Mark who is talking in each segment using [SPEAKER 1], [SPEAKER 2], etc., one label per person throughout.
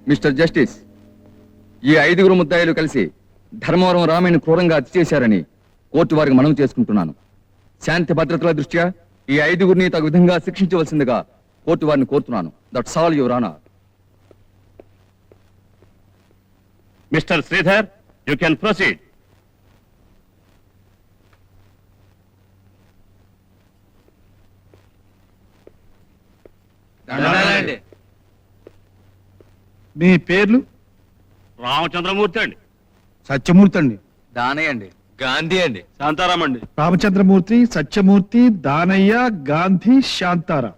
[SPEAKER 1] Mister justice, ఈ 5 ముద్దాయిలు కలిసి ధర్మవరం రామయ్యను క్రూరంగా హత్య చేశారని కోర్టు వారికి మనవి చేసుకుంటున్నాను. శాంతి భద్రతల దృష్ట్యా ఈ 5 తగు విధంగా శిక్షించవలసిందిగా కోర్టు వారిని కోరుతున్నాను. That's all your honour.
[SPEAKER 2] Mister Sridhar, you can proceed.
[SPEAKER 3] మీ పేర్లు?
[SPEAKER 2] రామచంద్రమూర్తి అండి.
[SPEAKER 3] సత్యమూర్తి అండి.
[SPEAKER 1] దానయ్య అండి. గాంధీ అండి.
[SPEAKER 2] శాంతారాం అండి.
[SPEAKER 3] రామచంద్రమూర్తి, సత్యమూర్తి, దానయ్య, గాంధీ, శాంతారాం.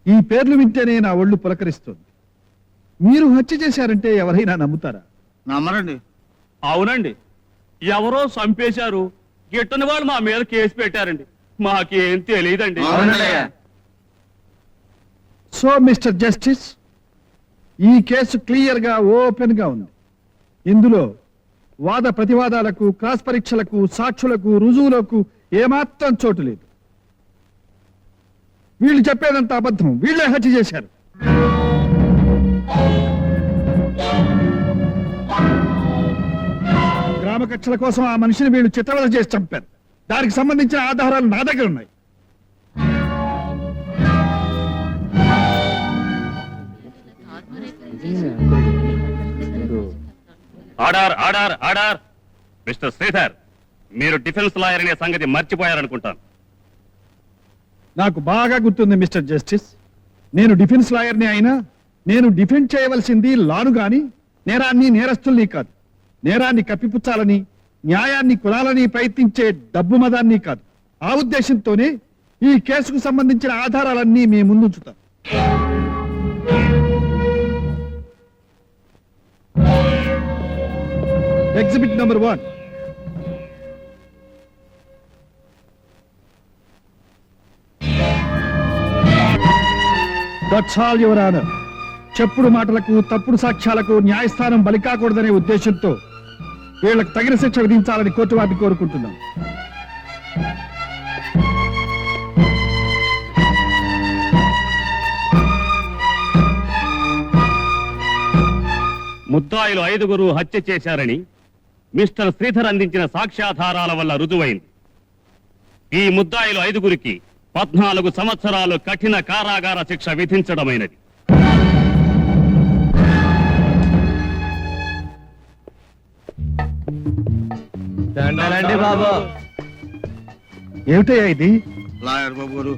[SPEAKER 3] ఈ పేర్లు వింటేనే నా ఒళ్ళు పులకరిస్తుంది. మీరు హత్య చేశారంటే ఎవరైనా నమ్ముతారా?
[SPEAKER 4] నమ్మరండి.
[SPEAKER 2] అవునండి, ఎవరో చంపేశారు, గిట్టని వాళ్ళు మా మీద కేసు పెట్టారండి. మాకేం తెలియదండి.
[SPEAKER 3] సో మిస్టర్ జస్టిస్, ఈ కేసు క్లియర్ గా ఓపెన్ గా ఉంది. ఇందులో వాద ప్రతివాదాలకు, క్రాస్ పరీక్షలకు, సాక్షులకు, రుజువులకు ఏమాత్రం చోటు లేదు. వీళ్ళు చెప్పేదంతా అబద్ధం. వీళ్ళే హత్య చేశారు. గ్రామ కక్షల కోసం ఆ మనిషిని వీళ్ళు చిత్రవద చేసి చంపారు. దానికి సంబంధించిన ఆధారాలు నా దగ్గర ఉన్నాయి.
[SPEAKER 2] Order, order, order. Mister Sridhar, మీరు డిఫెన్స్ లాయర్ అనే సంగతి మర్చిపోయారనుకుంటాను.
[SPEAKER 3] నాకు బాగా గుర్తుంది మిస్టర్ జస్టిస్. నేను డిఫెన్స్ లాయర్ని అయినా నేను డిఫెండ్ చేయవలసింది లాను గాని నేరాన్ని, నేరస్తుల్ని కాదు. నేరాన్ని కప్పిపుచ్చాలని, న్యాయాన్ని కులాలని ప్రయత్నించే డబ్బు మదాన్ని కాదు. ఆ ఉద్దేశంతోనే ఈ కేసుకు సంబంధించిన ఆధారాలన్నీ మీ ముందుంచుతాను. Exhibit number 1. That's all your honour. చెప్పుడు మాటలకు, తప్పుడు సాక్ష్యాలకు న్యాయస్థానం బలి కాకూడదనే ఉద్దేశంతో వీళ్లకు తగిన శిక్ష విధించాలని కోర్టు వారిని కోరుకుంటున్నాం.
[SPEAKER 2] ముద్దాయిలు 5 హత్య చేశారని మిస్టర్ శ్రీధర్ అందించిన సాక్ష్యాధారాల వల్ల రుజువైంది. ఈ ముద్దాయిలు 5 14 సంవత్సరాలు కఠిన కారాగార శిక్ష విధించడమైనది.
[SPEAKER 3] ఏమిటయ్యా ఇది?
[SPEAKER 4] లాయర్ బాబు గారు,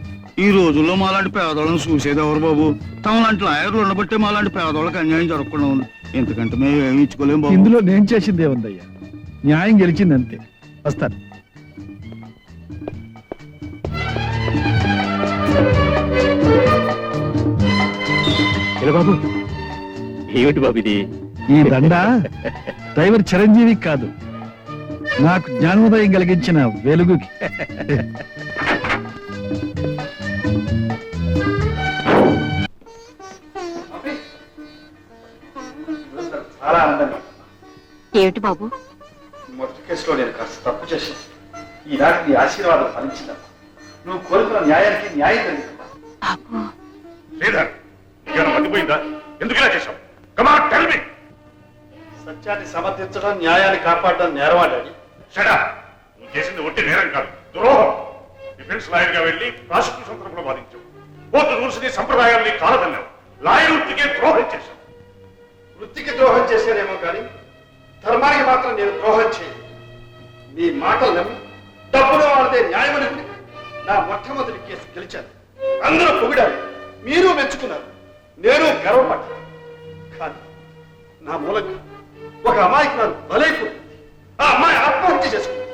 [SPEAKER 4] ఈ రోజుల్లో మాలాంటి పేదవాళ్ళని చూసేది ఎవరు బాబు? తమలాంటి లాయర్లు ఉండబట్టే మాలాంటి పేదవాళ్ళకి అన్యాయం జరగకుండా ఉంది. ఎందుకంటే మేము ఏమి ఇచ్చుకోలేము బాబు.
[SPEAKER 3] ఇందులో నేను చేసింది ఏముందయ్యా? న్యాయం గెలిచింది అంతే. వస్తాను.
[SPEAKER 2] బాబు, ఏమిటి బాబు ఇది?
[SPEAKER 3] ఈ దండ డ్రైవర్ చిరంజీవి కాదు, నాకు జ్ఞానోదయం కలిగించిన వెలుగుకి.
[SPEAKER 5] ఏమిటి బాబు?
[SPEAKER 3] మొదటి కేసులో నేను కాస్త తప్పు చేశాను. ఈనాటి నీ ఆశీర్వాదం ఫలించిన నువ్వు కోరుకున్న న్యాయానికి న్యాయం కలిగిందా?
[SPEAKER 5] బాబు,
[SPEAKER 2] శ్రీధర్, నీకేమైనా మర్చిపోయిందా? ఎందుకు ఇలా చేశావు? Come on, tell me.
[SPEAKER 3] సత్యాన్ని సమర్థించడం, న్యాయాన్ని కాపాడడం నేరవాడని.
[SPEAKER 2] Shut up. నువ్వు చేసింది ఒట్టి నేరం కాదు, ద్రోహం. డిఫెన్స్ లాయర్ గా వెళ్ళి ప్రాసిక్యూషన్ తరపున వాదించావు. కోర్టు రూల్స్ ని, సంప్రదాయాల్ని కాలదన్నావు. లాయర్ వృత్తికే ద్రోహం చేశావు.
[SPEAKER 3] వృత్తికి ద్రోహం చేశానేమో కానీ ధర్మానికి మాత్రం నేను ద్రోహం చేయను. నీ మాటలు నమ్మి డబ్బులో వాళ్ళదే న్యాయం అనుకుని నా మొట్టమొదటి కేసు గెలిచాను. అందరూ పొగిడారు, మీరు మెచ్చుకున్నారు, నేను గర్వపడ్డాను. కానీ నా మూలంగా ఒక అమాయకురాలు బలైపోయింది. ఆ అమ్మాయి ఆత్మహత్య చేసుకుంది.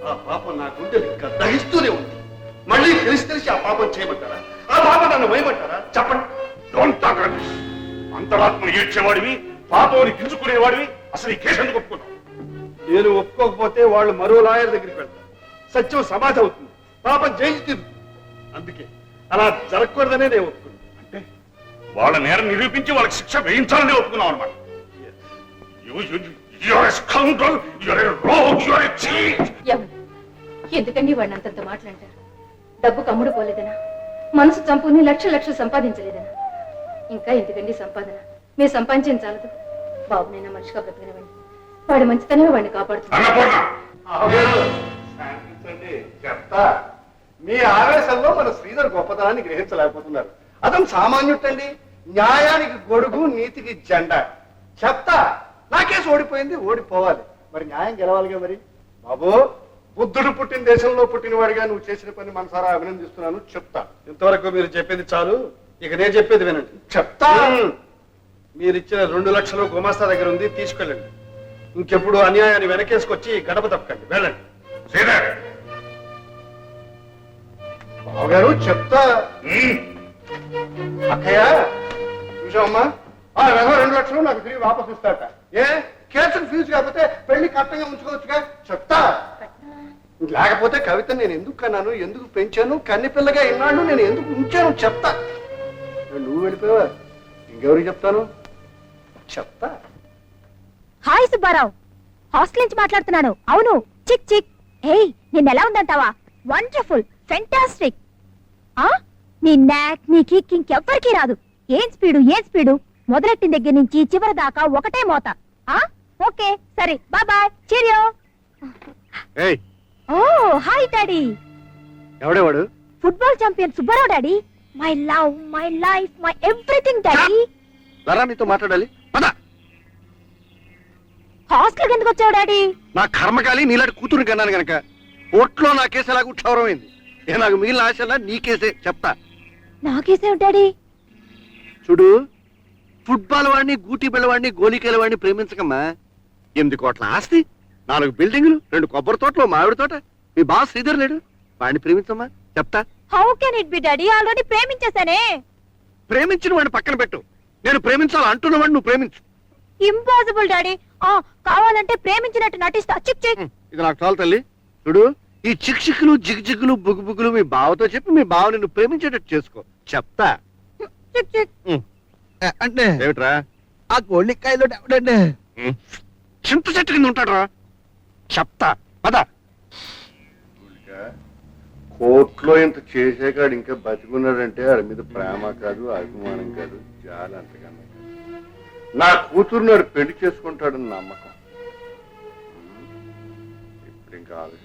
[SPEAKER 3] ఆ పాపం నా గుండెలు ఇంకా దహిస్తూనే ఉంది. మళ్ళీ తెలిసి ఆ పాపం చేయమంటారా? ఆ పాపం నన్ను వేయమంటారా? చెప్పండి.
[SPEAKER 2] Don't talk rubbish. అంతరాత్మను ఏడ్చేవాడివి, పాపంని గింజుకునేవాడివి. అసలు ఈ కేసు ఎందుకు ఒప్పుకున్నావు?
[SPEAKER 3] నేను ఒప్పుకోకపోతే వాళ్ళు మరో లాయర్ దగ్గరికి వెళ్తారు. సత్యం సమాధి అవుతుంది, పాపం జైలు తీరుతుంది. అందుకే అలా జరగకూడదనే నేను ఒప్పుకున్నాను.
[SPEAKER 2] అంటే వాళ్ళ నేరం నిరూపించి వాళ్ళకి శిక్ష వేయించాలని ఒప్పుకున్నావు అనమాట.
[SPEAKER 5] ఎందుకండి వాడిని అంతంత మాట్లాంటారు? డబ్బు కమ్ముడు పోలేదనా? మనసు చంపుని లక్షలు సంపాదించలేదనా? ఇంకా ఎందుకండి సంపాదన? మీరు సంపాదించాలదు బాబు నేను మనిషిగా బ్రతకనివ్వండి. వాడి మంచితనమే వాడిని కాపాడుతుంది.
[SPEAKER 3] చెప్తా. మీ ఆవేశంలో మన శ్రీధర్ గొప్పతనాన్ని గ్రహించలేకపోతున్నారు. అతను సామాన్యుటండి, న్యాయానికి గొడుగు, నీతికి జెండా. చెప్తా, నా కేసు ఓడిపోయింది, ఓడిపోవాలి, మరి న్యాయం గెలవాలిగా. మరి బాబు, బుద్ధుడు పుట్టిన దేశంలో పుట్టిన వాడిగా నువ్వు చేసిన పని మనసారా అభినందిస్తున్నాను. చెప్తా. ఇంతవరకు మీరు చెప్పేది చాలు, ఇక నేను చెప్పేది వినండి. చెప్తా. మీరు ఇచ్చిన 2 లక్షలు గుమాస్తా దగ్గర ఉంది, తీసుకెళ్ళండి. ఇంకెప్పుడు అన్యాయాన్ని వెనకేసుకొచ్చి గడప తప్పకండి. వెళ్ళండి. శ్రీధర్ బావగారు, చెప్తా. అక్కయ్య, చూసావమ్మా, ఆ 2 లక్షలు నాకు తిరిగి వాపసు ఇస్తాట. ఏ కేసుకు ఫీజు కాకపోతే పెళ్లి కట్టంగా ఉంచుకోవచ్చుగా. చెప్తా. లేకపోతే కవిత నేను ఎందుకు కన్నాను, ఎందుకు పెంచాను, కన్ని పిల్లగా ఇన్నాళ్ళు నేను ఎందుకు ఉంచాను. చెప్తా. నువ్వు వెళ్ళిపోయావా, ఇంకెవరికి చెప్తాను. చెప్తా.
[SPEAKER 6] హాయ్ సుబ్బారావు, హాస్టల్ నుంచి మాట్లాడుతున్నాను. అవును, చిక్ చిక్. ఏయ్, నిన్న ఎలా ఉందంటావా? Wonderful, fantastic. ఆ నీ నాక్, నీ కిక్ ఇంకెవ్వరికీ రాదు. ఏం స్పీడు. మొదలెట్టిన దగ్గర నుంచి చివరి దాకా ఒకటే మోత. ఆ ఓకే, సరే, బాయ్ బాయ్, చీరియో.
[SPEAKER 3] ఏయ్,
[SPEAKER 6] ఓ హాయ్ డాడీ.
[SPEAKER 3] ఎవడేవాడు?
[SPEAKER 6] Football champion Subbarao daddy. My love, my life, my everything daddy.
[SPEAKER 3] లరా, నీతో మాట్లాడాలి. పద.
[SPEAKER 6] హాస్టల్ ఎందుకు వచ్చావు డాడీ?
[SPEAKER 3] నా కర్మకాలి నీలాంటి కూతురు కన్నాను గనక కోర్టులో నా కేసు ఎలాగ క్షౌరమైంది. నాకు మిగిలిన ఆశలా నీ కేసే. చెప్తా.
[SPEAKER 6] నాకేసేవు డాడీ?
[SPEAKER 3] చూడు, ఫుట్బాల్ వాడిని, గూటీ బిళ్ళవాడిని, గోలికేల వాడిని ప్రేమించకమ్మా. 8 కోట్ల ఆస్తి, 4 బిల్డింగులు, 2 కొబ్బరి తోటలు, మామిడి తోట. మీ బాస్ శ్రీధర్ లేడు, వాడిని ప్రేమించమ్మా. చెప్తా.
[SPEAKER 6] How can it be daddy? Already ప్రేమించేశానే.
[SPEAKER 3] ప్రేమించిన వాడిని పక్కన పెట్టు, నేను ప్రేమించాలి అంటున్న వాడిని నువ్వు ప్రేమించు.
[SPEAKER 6] Impossible daddy. కావాలంటే ప్రేమించినట్టు నటిస్తా. చిక్ చిక్.
[SPEAKER 3] ఇది నాకు చాలు తల్లి. చూడు, ఈ చిక్చిక్కులు, జిగ్జిగ్గులు, బుగ్గుబుగ్గులు మీ బావతో చెప్పి మీ బావ నిన్ను ప్రేమించేటట్టు చేసుకో. చెప్తా.
[SPEAKER 6] చిక్ చిక్.
[SPEAKER 4] అంటే
[SPEAKER 3] ఏమిట్రా?
[SPEAKER 4] ఆ గోళ్ళికాయలో ఎవడండి?
[SPEAKER 3] చింత చెట్టు కింద ఉంటాడు. చెప్తా. పద. కోర్టులో ఇంత చేసేకాడు ఇంకా బతికున్నాడంటే వాడి మీద ప్రేమ కాదు, అభిమానం కాదు, చాలా అంతకన్నా. నా కూతురు నాడు పెళ్లి చేసుకుంటాడని నమ్మకం. ఇప్పుడు ఇంకా ఆలోచన